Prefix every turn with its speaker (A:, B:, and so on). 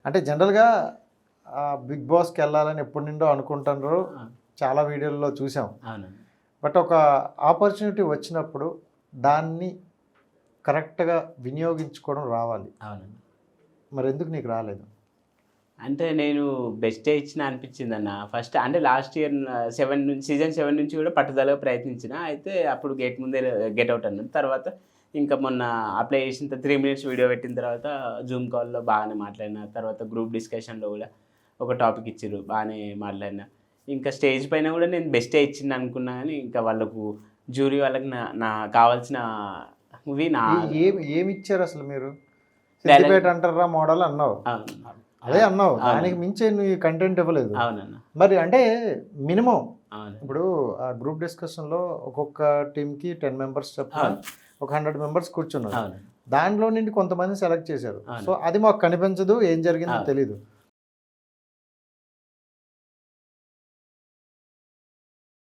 A: అంటే జనరల్గా బిగ్ బాస్కి వెళ్ళాలని ఎప్పటి నుండో అనుకుంటున్నారు, చాలా వీడియోల్లో చూసాం.
B: అవునండి.
A: బట్ ఒక ఆపర్చునిటీ వచ్చినప్పుడు దాన్ని కరెక్ట్గా వినియోగించుకోవడం రావాలి.
B: అవునండి.
A: మరి ఎందుకు నీకు రాలేదు?
B: అంటే నేను బెస్టే ఇచ్చిన అనిపించిందన్న. ఫస్ట్ అంటే లాస్ట్ ఇయర్ సీజన్ 7 నుంచి కూడా పట్టుదలగా ప్రయత్నించిన. అయితే అప్పుడు గేట్ ముందే గెట్ అవుట్ అన్నాను. తర్వాత ఇంకా మొన్న అప్లై చేసిన 3 మినిట్స్ వీడియో పెట్టిన తర్వాత జూమ్ కాల్‌లో బాగానే మాట్లాడిన. తర్వాత గ్రూప్ డిస్కషన్‌లో కూడా ఒక టాపిక్ ఇచ్చిర్రు. బాగానే మాట్లాడిన. ఇంకా స్టేజ్ పైన కూడా నేను బెస్టే ఇచ్చింది అనుకున్నా గానీ, ఇంకా వాళ్ళకు జ్యూరీ వాళ్ళకి నా కావాల్సినవి
A: ఏమి ఇచ్చారు అసలు మీరు?
B: డైలాగ్
A: సిద్దిపేట అంటారా మోడల్ అన్నావు,
B: అవును.
A: అదే అన్నావు.
B: అవును.
A: దానికి మించి నువ్వు కంటెంట్ ఇవ్వలేదు.
B: అవునన్న.
A: మరి అంటే మినిమం
B: అవును.
A: ఇప్పుడు ఆ గ్రూప్ డిస్కషన్లో ఒక్కొక్క టీంకి 10 మెంబర్స్ చొప్పున
B: అవును.
A: ఒక 100 మెంబర్స్ కూర్చున్నారు.
B: అవును.
A: దాంట్లో నుండి కొంతమంది సెలెక్ట్ చేశారు.
B: అవును.
A: సో అది మాకు కనిపించదు, ఏం జరిగిందో
B: అవును.
A: తెలీదు.